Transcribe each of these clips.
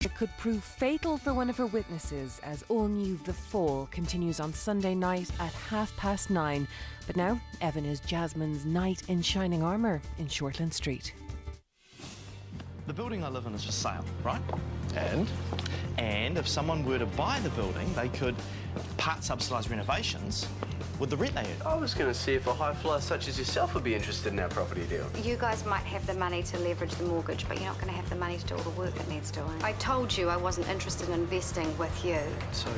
It could prove fatal for one of her witnesses, as all new The Fall continues on Sunday night at 9:30. But now, Evan is Jasmine's knight in shining armour in Shortland Street. The building I live in is for sale, right? And? And if someone were to buy the building, they could part subsidise renovations with the rent they earn. I was going to see if a high flyer such as yourself would be interested in our property deal. You guys might have the money to leverage the mortgage, but you're not going to have the money to do all the work that needs doing. I told you I wasn't interested in investing with you. So,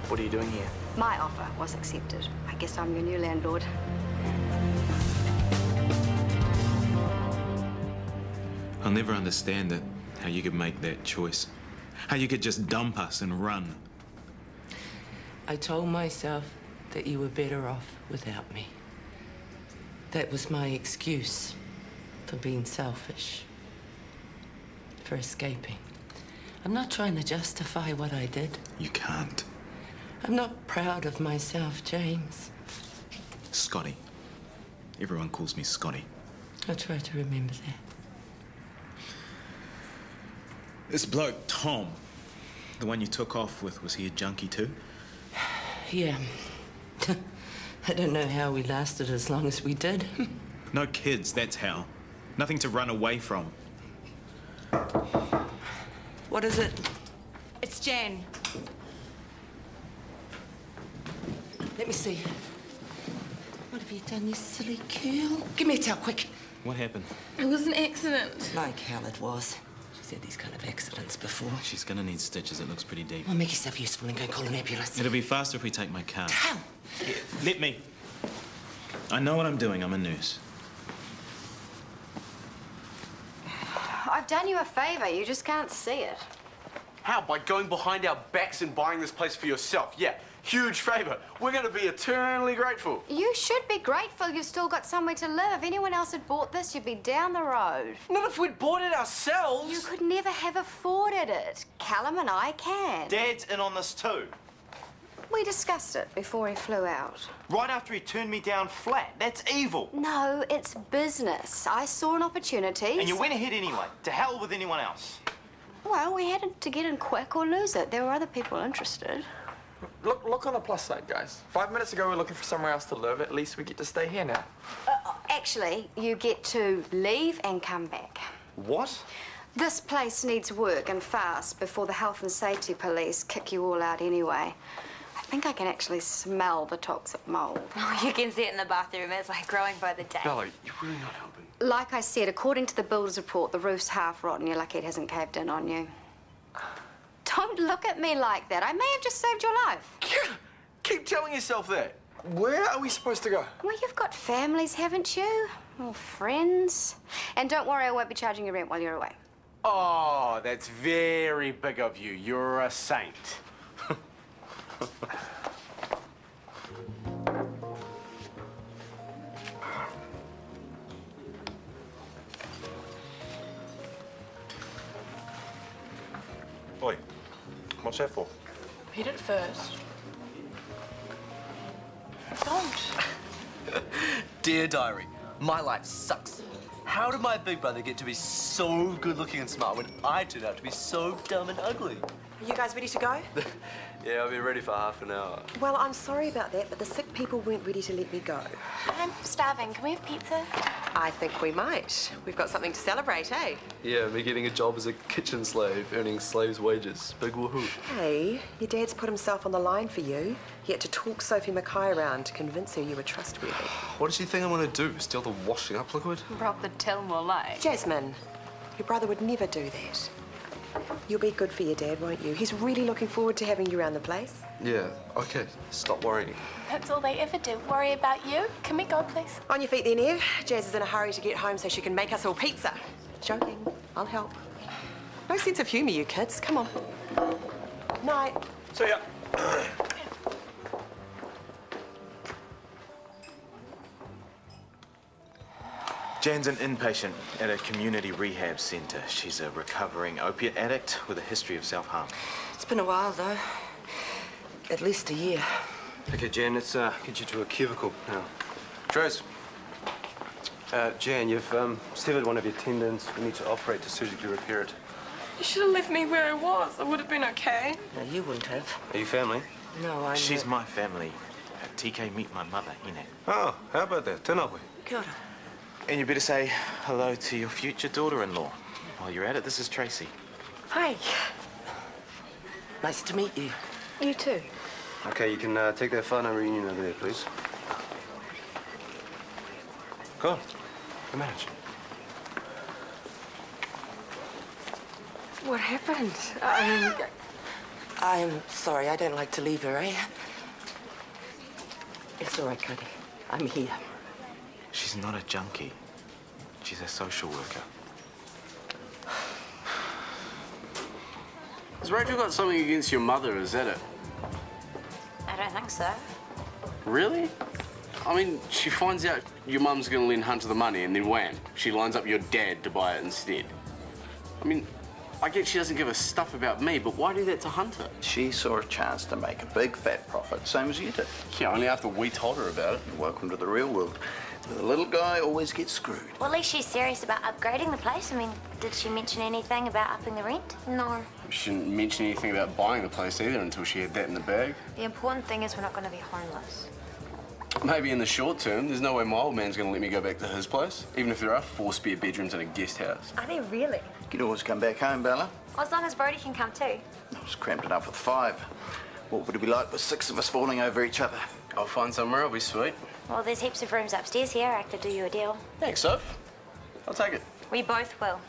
what are you doing here? My offer was accepted. I guess I'm your new landlord. I'll never understand it, how you could make that choice. How you could just dump us and run. I told myself that you were better off without me. That was my excuse for being selfish, for escaping. I'm not trying to justify what I did. You can't. I'm not proud of myself, James. Scotty. Everyone calls me Scotty. I'll try to remember that. This bloke, Tom, the one you took off with, was he a junkie too? Yeah. I don't know how we lasted as long as we did. No kids, that's how. Nothing to run away from. What is it? It's Jan. Let me see. What have you done, you silly girl? Give me a towel, quick. What happened? It was an accident. Like hell it was. She's had these kind of accidents before. She's gonna need stitches. It looks pretty deep. Well, make yourself useful and go call an ambulance. It'll be faster if we take my car. How? Yeah, let me. I know what I'm doing. I'm a nurse. I've done you a favour. You just can't see it. How? By going behind our backs and buying this place for yourself? Yeah, huge favour. We're going to be eternally grateful. You should be grateful you've still got somewhere to live. If anyone else had bought this, you'd be down the road. Not if we'd bought it ourselves. You could never have afforded it. Callum and I can. Dad's in on this too. We discussed it before he flew out. Right after he turned me down flat. That's evil. No, it's business. I saw an opportunity. And you went ahead anyway. To hell with anyone else. Well, we had to get in quick or lose it. There were other people interested. Look on the plus side, guys. 5 minutes ago, we were looking for somewhere else to live. At least we get to stay here now. Actually, you get to leave and come back. What? This place needs work and fast before the health and safety police kick you all out anyway. I think I can actually smell the toxic mold. Oh, you can see it in the bathroom. It's like growing by the day. Bella, you're really not helping. Like I said, according to the builder's report, the roof's half rotten. You're lucky it hasn't caved in on you. Don't look at me like that. I may have just saved your life. Keep telling yourself that. Where are we supposed to go? Well, you've got families, haven't you? Or friends. And don't worry, I won't be charging you rent while you're away. Oh, that's very big of you. You're a saint. Oi, what's that for? Read it first. Don't. Dear Diary, my life sucks. How did my big brother get to be so good-looking and smart when I turned out to be so dumb and ugly? Are you guys ready to go? Yeah, I'll be ready for half an hour. Well, I'm sorry about that, but the sick people weren't ready to let me go. I'm starving. Can we have pizza? I think we might. We've got something to celebrate, eh? Yeah, me getting a job as a kitchen slave, earning slaves' wages. Big woohoo. Hey, your dad's put himself on the line for you. He had to talk Sophie Mackay around to convince her you were trustworthy. What does she think I'm gonna do? Steal the washing up liquid? Rob the till more like. Jasmine, your brother would never do that. You'll be good for your dad, won't you? He's really looking forward to having you around the place. Yeah, okay. Stop worrying. That's all they ever do. Worry about you. Can we go, please? On your feet then, Ev. Jazz is in a hurry to get home so she can make us all pizza. Joking. I'll help. No sense of humour, you kids. Come on. Night. See ya. Jan's an inpatient at a community rehab centre. She's a recovering opiate addict with a history of self-harm. It's been a while, though. At least a year. Okay, Jan, let's get you to a cubicle now. Trez. Jan, you've severed one of your tendons. We need to operate to surgically repair it. You should have left me where I was. I would have been okay. No, you wouldn't have. Are you family? No, I'm... She's my family. TK, meet my mother, Ine. Oh, how about that? Tēnā. Kia ora. And you better say hello to your future daughter-in-law. While you're at it, this is Tracy. Hi. Nice to meet you. You too. Okay, you can take that whānau reunion over there, please. Go on. Come manage. What happened? I'm sorry, I don't like to leave her, eh? It's all right, Cody. I'm here. She's not a junkie. She's a social worker. Has Rachel got something against your mother, is that it? I don't think so. Really? I mean, she finds out your mum's gonna lend Hunter the money and then wham, she lines up your dad to buy it instead. I mean, I get she doesn't give a stuff about me, but why do that to Hunter? She saw a chance to make a big fat profit, same as you did. Yeah, only after we told her about it. Welcome to the real world. The little guy always gets screwed. Well, at least she's serious about upgrading the place. I mean, did she mention anything about upping the rent? No. She didn't mention anything about buying the place either until she had that in the bag. The important thing is we're not going to be homeless. Maybe in the short term, there's no way my old man's gonna let me go back to his place, even if there are 4 spare bedrooms and a guest house. Are they really? You can always come back home, Bella. Well, as long as Brody can come too. I was cramped enough with 5. What would it be like with 6 of us falling over each other? I'll find somewhere, I'll be sweet. Well, there's heaps of rooms upstairs here. I could do you a deal. Thanks, Soph. I'll take it. We both will.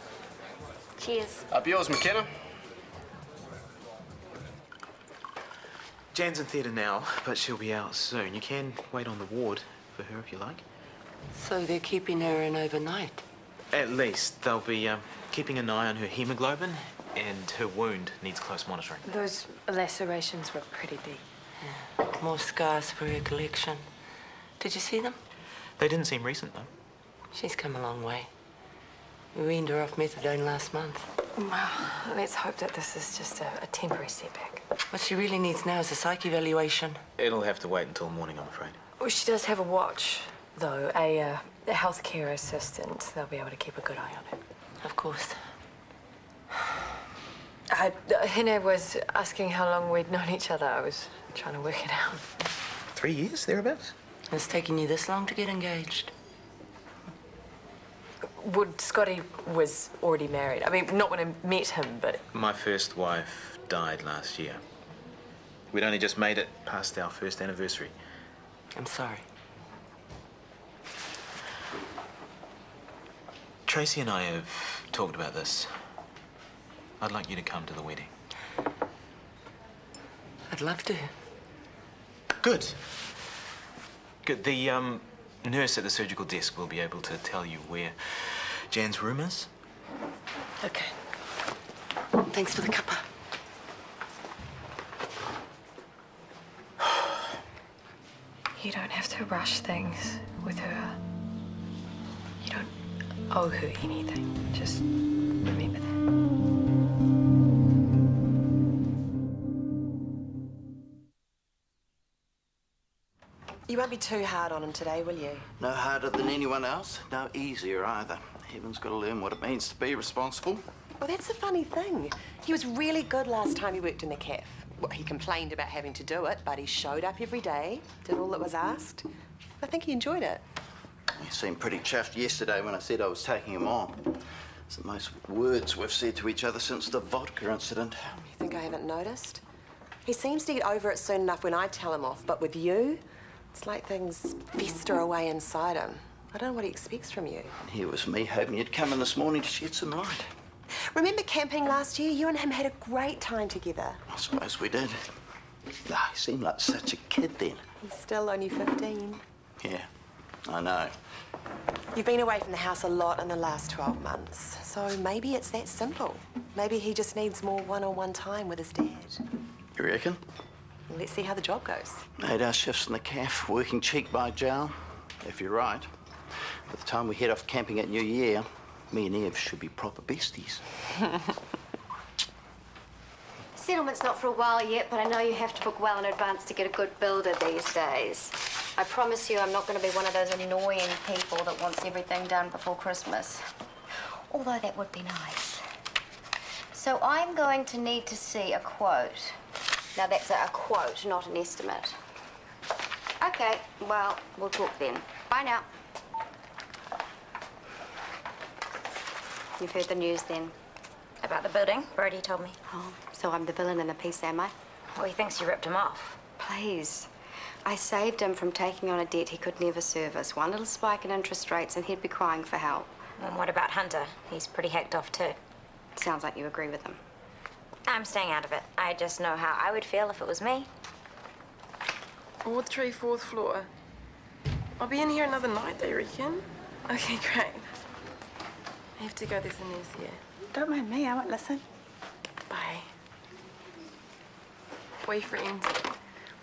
Cheers. Up yours, McKenna. Jan's in theatre now, but she'll be out soon. You can wait on the ward for her if you like. So they're keeping her in overnight? At least. They'll be keeping an eye on her hemoglobin, and her wound needs close monitoring. Those lacerations were pretty deep. Yeah. More scars for her collection. Did you see them? They didn't seem recent, though. She's come a long way. We weaned her off methadone last month. Well, let's hope that this is just a temporary setback. What she really needs now is a psych evaluation. It'll have to wait until morning, I'm afraid. Well, she does have a watch, though. A healthcare assistant. They'll be able to keep a good eye on her. Of course. Hine was asking how long we'd known each other. I was trying to work it out. 3 years, thereabouts? It's taken you this long to get engaged? Would Scotty was already married. I mean, not when I met him, but... My first wife died last year. We'd only just made it past our first anniversary. I'm sorry. Tracy and I have talked about this. I'd like you to come to the wedding. I'd love to. Good. Good. The nurse at the surgical desk will be able to tell you where Jan's room is. Okay. Thanks for the cuppa. You don't have to rush things with her. You don't owe her anything. Just remember that. You won't be too hard on him today, will you? No harder than anyone else, no easier either. Heaven's got to learn what it means to be responsible. Well, that's the funny thing. He was really good last time he worked in the cafe. Well, he complained about having to do it, but he showed up every day, did all that was asked. I think he enjoyed it. He seemed pretty chuffed yesterday when I said I was taking him on. It's the most words we've said to each other since the vodka incident. You think I haven't noticed? He seems to get over it soon enough when I tell him off, but with you, it's like things fester away inside him. I don't know what he expects from you. Here was me hoping you'd come in this morning to shed some light. Remember camping last year? You and him had a great time together. I suppose we did. He seemed like such a kid then. He's still only 15. Yeah, I know. You've been away from the house a lot in the last 12 months, so maybe it's that simple. Maybe he just needs more one-on-one time with his dad. You reckon? Let's see how the job goes. 8-hour shifts in the cafe, working cheek by jowl. If you're right, by the time we head off camping at New Year, me and Ev should be proper besties. Settlement's not for a while yet, but I know you have to book well in advance to get a good builder these days. I promise you I'm not going to be one of those annoying people that wants everything done before Christmas. Although that would be nice. So I'm going to need to see a quote. Now, that's a quote, not an estimate. Okay, well, we'll talk then. Bye now. You've heard the news then? About the building? Brody told me. Oh, so I'm the villain in the piece, am I? Well, he thinks you ripped him off. Please. I saved him from taking on a debt he could never service. One little spike in interest rates and he'd be crying for help. And what about Hunter? He's pretty hacked off too. Sounds like you agree with him. I'm staying out of it. I just know how I would feel if it was me. Ward 3, 4th floor. I'll be in here another night, they reckon. Okay, great. I have to go, there's a nurse here. Don't mind me, I won't listen. Bye. Boyfriend.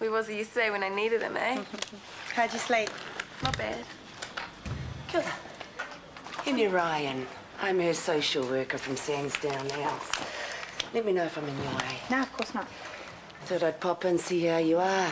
We was yesterday when I needed him, eh? How'd you sleep? Not bad. Good. Henry Ryan. I'm her social worker from Sandsdown House. Let me know if I'm in your way. No, of course not. Thought I'd pop and see how you are.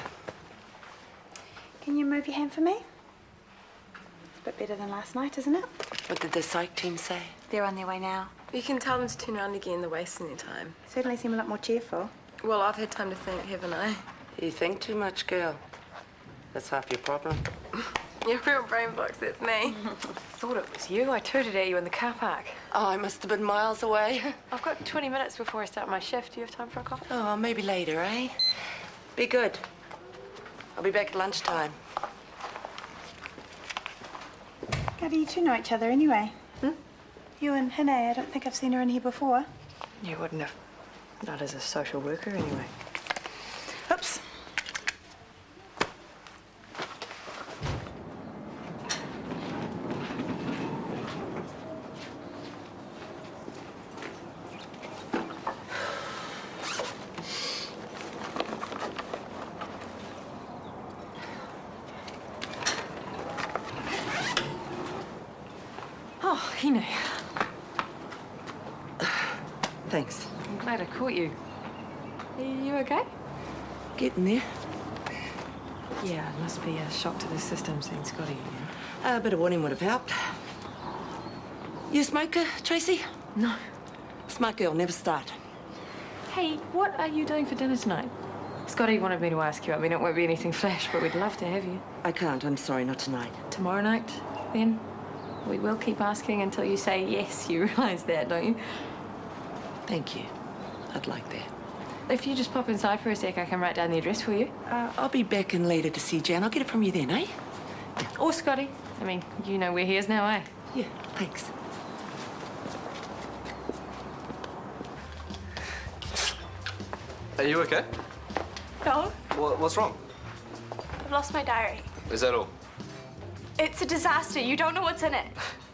Can you move your hand for me? It's a bit better than last night, isn't it? What did the psych team say? They're on their way now. You can tell them to turn around again, they're wasting their time. Certainly seem a lot more cheerful. Well, I've had time to think, haven't I? You think too much, girl. That's half your problem. You're real brain box, that's me. Thought it was you. I tooted at you in the car park. Oh, I must have been miles away. I've got 20 minutes before I start my shift. Do you have time for a coffee? Oh, maybe later, eh? Be good. I'll be back at lunchtime. How do you two know each other anyway? You and Hine, I don't think I've seen her in here before. You wouldn't have. Not as a social worker, anyway. Oops. Oh, Hine. Thanks. I'm glad I caught you. Are you okay? Getting there. Yeah, it must be a shock to the system seeing Scotty again. A bit of warning would have helped. You a smoker, Tracy? No. Smart girl, never start. Hey, what are you doing for dinner tonight? Scotty wanted me to ask you. I mean, it won't be anything flash, but we'd love to have you. I can't, I'm sorry, not tonight. Tomorrow night, then? We will keep asking until you say yes. You realise that, don't you? Thank you. I'd like that. If you just pop inside for a sec, I can write down the address for you. I'll be back in later to see Jan. I'll get it from you then, eh? Or Scotty. I mean, you know where he is now, eh? Yeah, thanks. Are you okay? No, What's wrong? I've lost my diary. Is that all? It's a disaster. You don't know what's in it.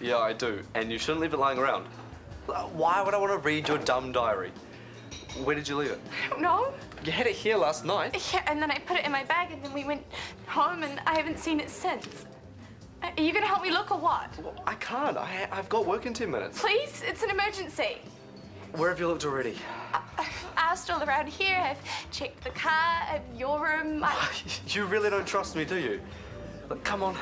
Yeah, I do. And you shouldn't leave it lying around. Why would I want to read your dumb diary? Where did you leave it? I don't know. You had it here last night. Yeah, and then I put it in my bag, and then we went home, and I haven't seen it since. Are you going to help me look or what? Well, I can't. I've got work in 10 minutes. Please? It's an emergency. Where have you looked already? I've asked all around here. I've checked the car and your room. You really don't trust me, do you? Look, come on.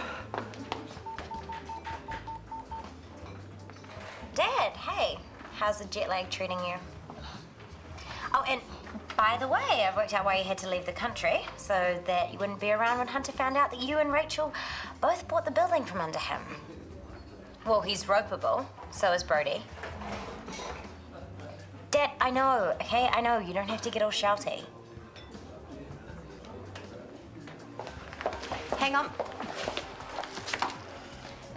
Dad, hey. How's the jet lag treating you? Oh, and by the way, I've worked out why you had to leave the country, so that you wouldn't be around when Hunter found out that you and Rachel both bought the building from under him. Well, he's ropeable, so is Brody. Dad, I know, okay? I know, you don't have to get all shouty. Hang on.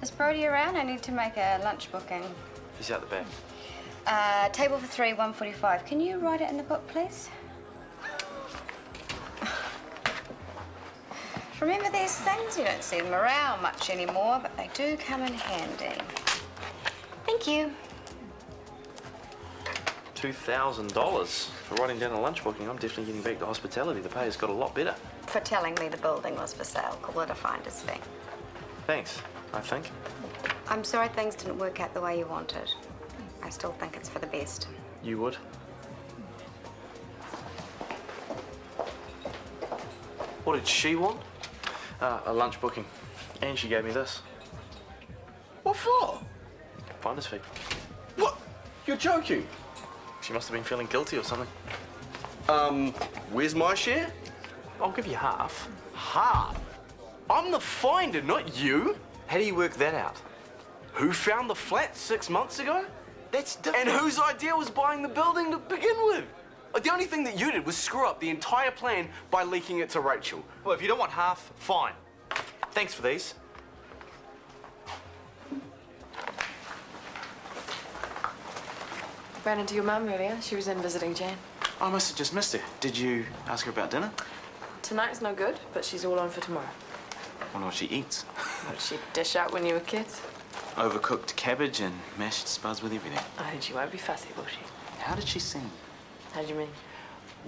Is Brody around? I need to make a lunch booking. He's out the back. Table for 3, 1:45. Can you write it in the book, please? Remember these things? You don't see them around much anymore, but they do come in handy. Thank you. $2,000 for writing down a lunch booking. I'm definitely getting back to hospitality. The pay has got a lot better. For telling me the building was for sale. Call it a finder's fee. Thanks, I think. I'm sorry things didn't work out the way you wanted. I still think it's for the best. You would? What did she want? A lunch booking. And she gave me this. What for? Finder's fee. What? You're joking? She must have been feeling guilty or something. Where's my share? I'll give you half. Half? I'm the finder, not you. How do you work that out? Who found the flat 6 months ago? That's different. And whose idea was buying the building to begin with? The only thing that you did was screw up the entire plan by leaking it to Rachel. Well, if you don't want half, fine. Thanks for these. Ran into your mum earlier. She was in visiting Jan. I must have just missed her. Did you ask her about dinner? Tonight's no good, but she's all on for tomorrow. I wonder what she eats. What did she dish out when you were kids? Overcooked cabbage and mashed spuds with everything. I heard she won't be fussy, will she? How did she seem? How do you mean?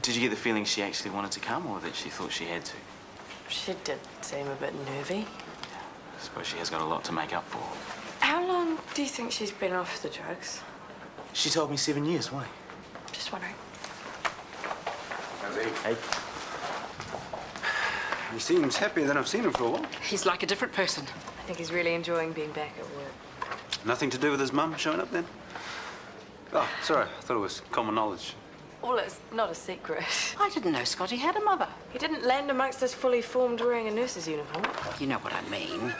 Did you get the feeling she actually wanted to come, or that she thought she had to? She did seem a bit nervy. I suppose she has got a lot to make up for. How long do you think she's been off the drugs? She told me 7 years. Why? Just wondering. How's he? Hey. He seems happier than I've seen him for a while. He's like a different person. I think he's really enjoying being back at work. Nothing to do with his mum showing up then? Oh, sorry. I thought it was common knowledge. Well, it's not a secret. I didn't know Scotty had a mother. He didn't land amongst us fully formed wearing a nurse's uniform. You know what I mean.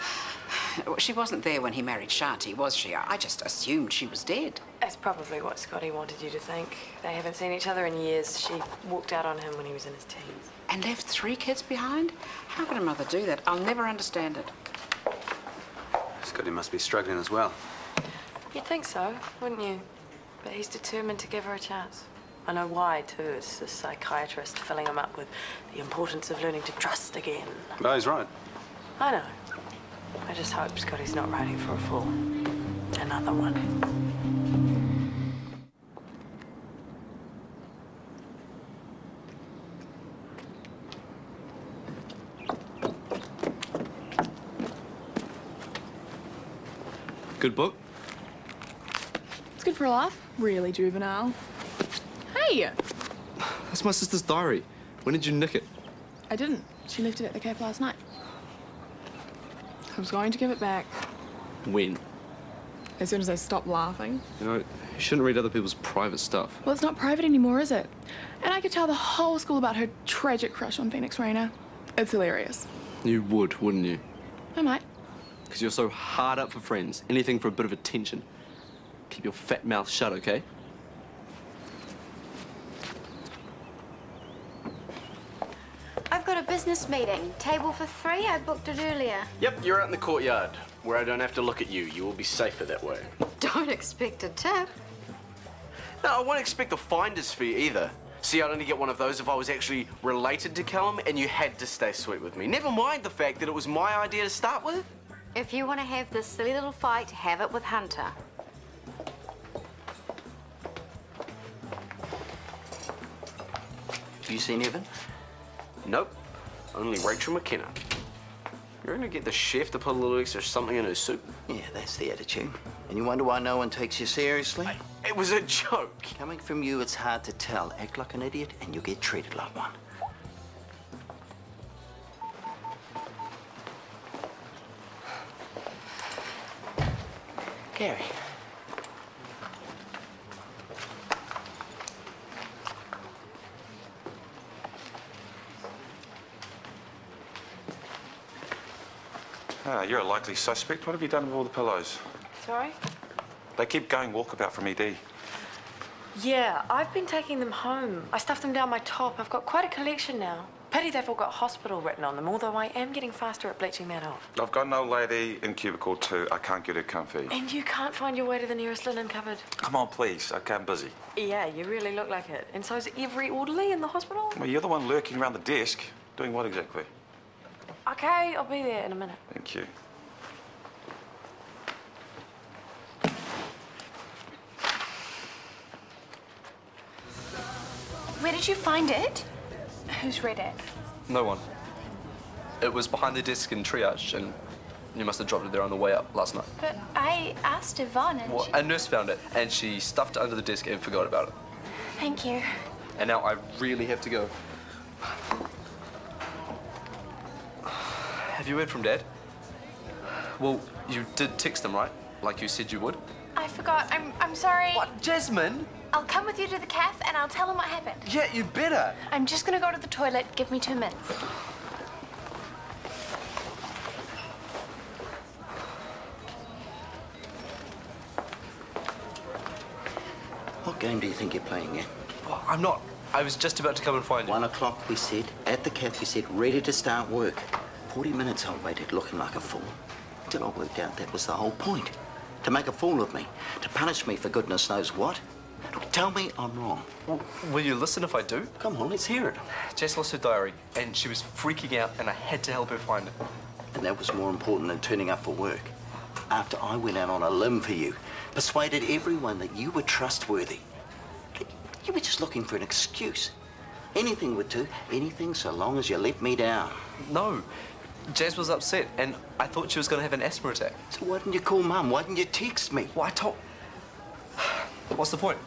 She wasn't there when he married Shanti, was she? I just assumed she was dead. That's probably what Scotty wanted you to think. They haven't seen each other in years. She walked out on him when he was in his teens. And left 3 kids behind? How can a mother do that? I'll never understand it. Scotty must be struggling as well. You'd think so, wouldn't you? But he's determined to give her a chance. I know why, too. It's the psychiatrist filling him up with the importance of learning to trust again. Oh, he's right. I know. I just hope Scotty's not writing for a fool. Another one. Good book? It's good for a laugh. Really juvenile. Hey! That's my sister's diary. When did you nick it? I didn't. She left it at the cafe last night. I was going to give it back When? as soon as I stopped laughing. You know, you shouldn't read other people's private stuff. Well, it's not private anymore, is it? And I could tell the whole school about her tragic crush on Phoenix Rayner. It's hilarious. You would, wouldn't you? I might. Because you're so hard up for friends. Anything for a bit of attention. Keep your fat mouth shut, okay? I've got a business meeting. Table for 3. I booked it earlier. Yep, you're out in the courtyard, where I don't have to look at you. You will be safer that way. Don't expect a tip. No, I won't expect a finder's fee either. See, I'd only get one of those if I was actually related to Callum and you had to stay sweet with me. Never mind the fact that it was my idea to start with. If you want to have this silly little fight, have it with Hunter. Have you seen Evan? Nope, only Rachel McKenna. You're gonna get the chef to put a little extra something in her soup? Yeah, that's the attitude. And you wonder why no one takes you seriously? It was a joke. Coming from you, it's hard to tell. Act like an idiot and you'll get treated like one. Gary. Ah, you're a likely suspect. What have you done with all the pillows? Sorry? They keep going walkabout from ED. Yeah, I've been taking them home. I stuffed them down my top. I've got quite a collection now. Pity they've all got hospital written on them, although I am getting faster at bleaching that off. I've got an old lady in cubicle 2. I can't get her comfy. And you can't find your way to the nearest linen cupboard? Come on, please. Okay, I'm busy. Yeah, you really look like it. And so's every orderly in the hospital? Well, you're the one lurking around the desk. Doing what exactly? Okay, I'll be there in a minute. Thank you. Where did you find it? Who's read it? No one. It was behind the desk in triage, and you must have dropped it there on the way up last night. But I asked Yvonne and Well, a nurse found it, and she stuffed it under the desk and forgot about it. Thank you. And now I really have to go. Have you heard from Dad? Well, you did text him, right? Like you said you would? I forgot. I'm sorry. What, Jasmine? I'll come with you to the cafe and I'll tell him what happened. Yeah, you better. I'm just gonna go to the toilet. Give me 2 minutes. What game do you think you're playing, eh? Oh, I'm not. I was just about to come and find you. 1 o'clock, we said. At the cafe, we said, ready to start work. 40 minutes I waited, looking like a fool. Till I worked out that was the whole point. To make a fool of me. To punish me for goodness knows what. Look, tell me I'm wrong. Well, will you listen if I do? Come on, let's hear it. Jess lost her diary, and she was freaking out, and I had to help her find it. And that was more important than turning up for work. After I went out on a limb for you, persuaded everyone that you were trustworthy. You were just looking for an excuse. Anything would do, anything so long as you let me down. No. Jazz was upset, and I thought she was going to have an asthma attack. So why didn't you call Mum? Why didn't you text me? Well, I told... What's the point?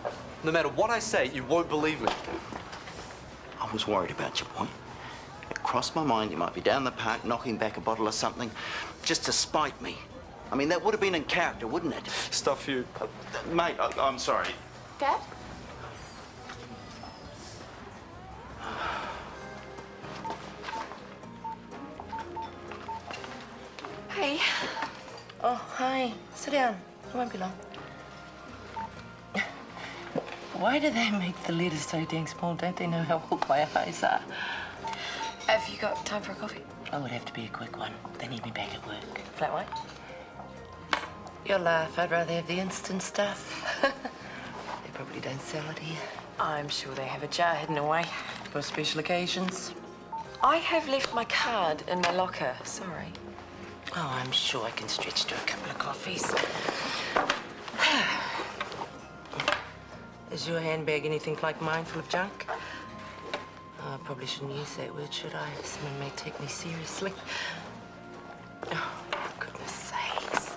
No matter what I say, you won't believe me. I was worried about you, boy. It crossed my mind you might be down the park knocking back a bottle or something just to spite me. I mean, that would have been in character, wouldn't it? Stuff you... Mate, I'm sorry. Dad? Hey. Oh, hi. Sit down. It won't be long. Why do they make the letters so dang small? Don't they know how hooked my eyes are? Have you got time for a coffee? Oh, it would have to be a quick one. They need me back at work. Flat white? You'll laugh. I'd rather have the instant stuff. They probably don't sell it here. I'm sure they have a jar hidden away. For special occasions. I have left my card in my locker. Sorry. Oh, I'm sure I can stretch to a couple of coffees. Is your handbag anything like mine, full of junk? Oh, I probably shouldn't use that word, should I? Someone may take me seriously. Oh, for goodness sakes.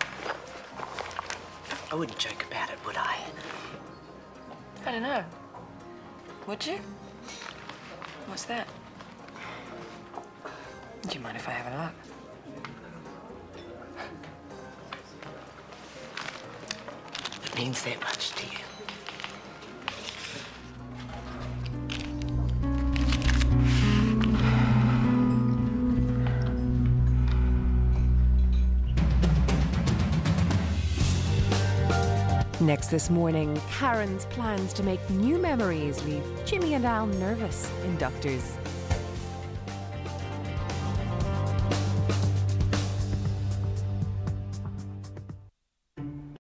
I wouldn't joke about it, would I? I don't know. Would you? What's that? Do you mind if I have a look? It means that much to you. Next this morning, Karen's plans to make new memories leave Jimmy and Al nervous in Doctors.